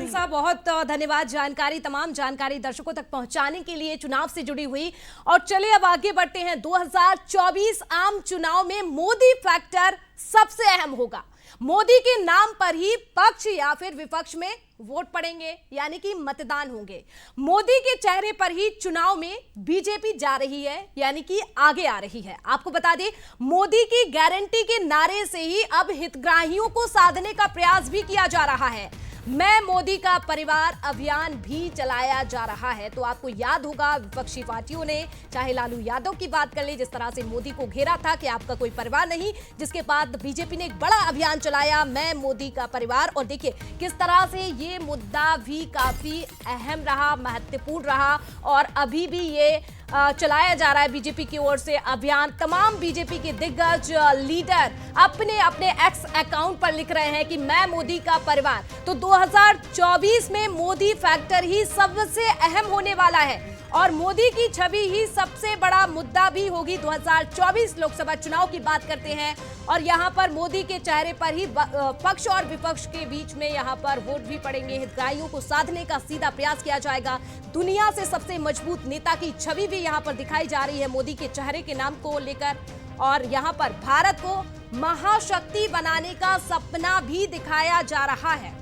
चाहिए। साहब बहुत धन्यवाद जानकारी, तमाम जानकारी दर्शकों तक पहुंचाने के लिए चुनाव से जुड़ी हुई। और चलिए अब आगे बढ़ते हैं। 2024 आम चुनाव में मोदी फैक्टर सबसे अहम होगा। मोदी के नाम पर ही पक्ष या फिर विपक्ष में वोट पड़ेंगे, यानी कि मतदान होंगे। मोदी के चेहरे पर ही चुनाव में बीजेपी जा रही है, यानी कि आगे आ रही है। आपको बता दें, मोदी की गारंटी के नारे से ही अब हितग्राहियों को साधने का प्रयास भी किया जा रहा है। मैं मोदी का परिवार अभियान भी चलाया जा रहा है। तो आपको याद होगा, विपक्षी पार्टियों ने, चाहे लालू यादव की बात कर ले, जिस तरह से मोदी को घेरा था कि आपका कोई परिवार नहीं, जिसके बाद बीजेपी ने एक बड़ा अभियान चलाया, मैं मोदी का परिवार। और देखिए किस तरह से ये मुद्दा भी काफी अहम रहा, महत्वपूर्ण रहा, और अभी भी ये चलाया जा रहा है बीजेपी की ओर से अभियान। तमाम बीजेपी के दिग्गज लीडर अपने अपने एक्स अकाउंट पर लिख रहे हैं कि मैं मोदी का परिवार। तो 2024 में मोदी फैक्टर ही सबसे अहम होने वाला है और मोदी की छवि ही सबसे बड़ा मुद्दा भी होगी। 2024 लोकसभा चुनाव की बात करते हैं और यहां पर मोदी के चेहरे पर ही पक्ष और विपक्ष के बीच में यहां पर वोट भी पड़ेंगे। हितग्राहियों को साधने का सीधा प्रयास किया जाएगा। दुनिया से सबसे मजबूत नेता की छवि भी यहां पर दिखाई जा रही है मोदी के चेहरे के नाम को लेकर। और यहां पर भारत को महाशक्ति बनाने का सपना भी दिखाया जा रहा है।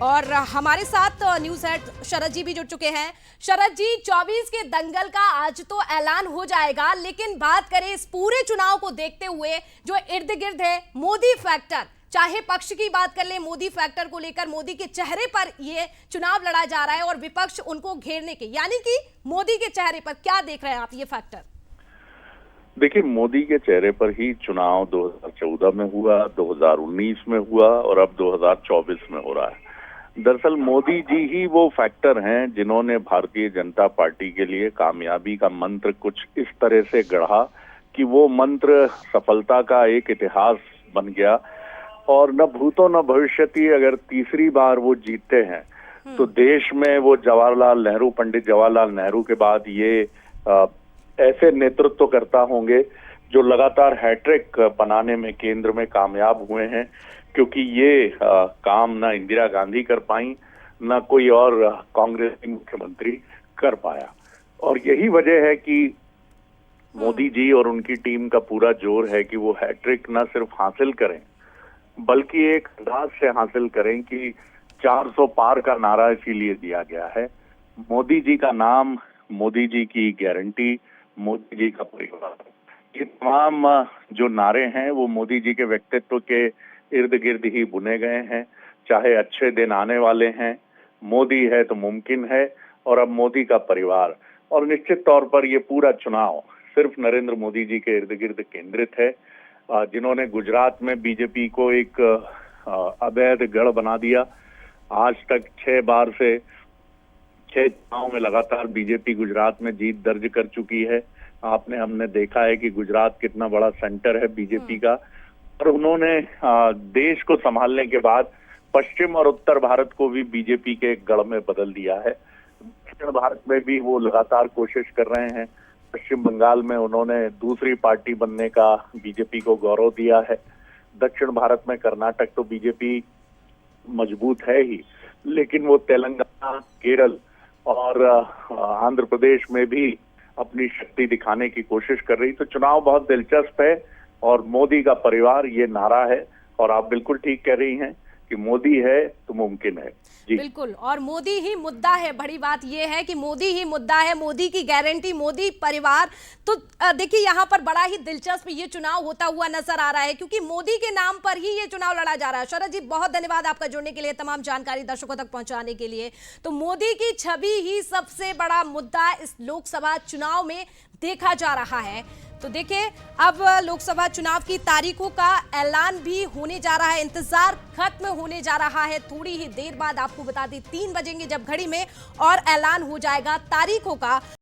और हमारे साथ न्यूज हेड शरद जी भी जुड़ चुके हैं। शरद जी, 24 के दंगल का आज तो ऐलान हो जाएगा, लेकिन बात करें इस पूरे चुनाव को देखते हुए जो इर्द गिर्द है मोदी फैक्टर, चाहे पक्ष की बात कर ले, मोदी फैक्टर को लेकर मोदी के चेहरे पर ये चुनाव लड़ा जा रहा है और विपक्ष उनको घेरने के, यानी कि मोदी के चेहरे पर क्या देख रहे हैं आप ये फैक्टर? देखिए, मोदी के चेहरे पर ही चुनाव 2014 में हुआ, 2019 में हुआ और अब 2024 में हो रहा है। दरअसल मोदी जी ही वो फैक्टर हैं जिन्होंने भारतीय जनता पार्टी के लिए कामयाबी का मंत्र कुछ इस तरह से गढ़ा कि वो मंत्र सफलता का एक इतिहास बन गया। और न भूतो न भविष्यति, अगर तीसरी बार वो जीतते हैं तो देश में वो जवाहरलाल नेहरू, पंडित जवाहरलाल नेहरू के बाद ये ऐसे नेतृत्व करता होंगे जो लगातार हैट्रिक बनाने में केंद्र में कामयाब हुए हैं, क्योंकि ये काम ना इंदिरा गांधी कर पाई, ना कोई और कांग्रेस की मुख्यमंत्री कर पाया। और यही वजह है कि मोदी जी और उनकी टीम का पूरा जोर है कि वो हैट्रिक ना सिर्फ हासिल करें बल्कि एक अंदाज से हासिल करें कि 400 पार का नारा इसीलिए दिया गया है। मोदी जी का नाम, मोदी जी की गारंटी, मोदी जी का परिवार, ये तमाम जो नारे हैं वो मोदी जी के व्यक्तित्व के इर्द गिर्द ही बुने गए हैं। चाहे अच्छे दिन आने वाले हैं, मोदी है तो मुमकिन है, और अब मोदी का परिवार। और निश्चित तौर पर ये पूरा चुनाव सिर्फ नरेंद्र मोदी जी के इर्द गिर्द केंद्रित है, जिन्होंने गुजरात में बीजेपी को एक अवैध गढ़ बना दिया। आज तक 6 बार से 6 चुनाव में लगातार बीजेपी गुजरात में जीत दर्ज कर चुकी है। हमने देखा है कि गुजरात कितना बड़ा सेंटर है बीजेपी का। और उन्होंने देश को संभालने के बाद पश्चिम और उत्तर भारत को भी बीजेपी के गढ़ में बदल दिया है। दक्षिण भारत में भी वो लगातार कोशिश कर रहे हैं। पश्चिम बंगाल में उन्होंने दूसरी पार्टी बनने का बीजेपी को गौरव दिया है। दक्षिण भारत में कर्नाटक तो बीजेपी मजबूत है ही, लेकिन वो तेलंगाना, केरल और आंध्र प्रदेश में भी अपनी शक्ति दिखाने की कोशिश कर रही। तो चुनाव बहुत दिलचस्प है और मोदी का परिवार ये नारा है। और आप बिल्कुल ठीक कह रही हैं कि मोदी है तो मुमकिन है। जी बिल्कुल, और मोदी ही मुद्दा है। बड़ी बात यह है कि मोदी ही मुद्दा है, मोदी की गारंटी, मोदी परिवार। तो देखिए यहाँ पर बड़ा ही दिलचस्प ये चुनाव होता हुआ नजर आ रहा है, क्योंकि मोदी के नाम पर ही ये चुनाव लड़ा जा रहा है। शरद जी, बहुत धन्यवाद आपका जुड़ने के लिए, तमाम जानकारी दर्शकों तक पहुंचाने के लिए। तो मोदी की छवि ही सबसे बड़ा मुद्दा इस लोकसभा चुनाव में देखा जा रहा है। तो देखिए, अब लोकसभा चुनाव की तारीखों का ऐलान भी होने जा रहा है, इंतजार खत्म होने जा रहा है। थोड़ी ही देर बाद आपको बता दें 3 बजेंगे जब घड़ी में, और ऐलान हो जाएगा तारीखों का।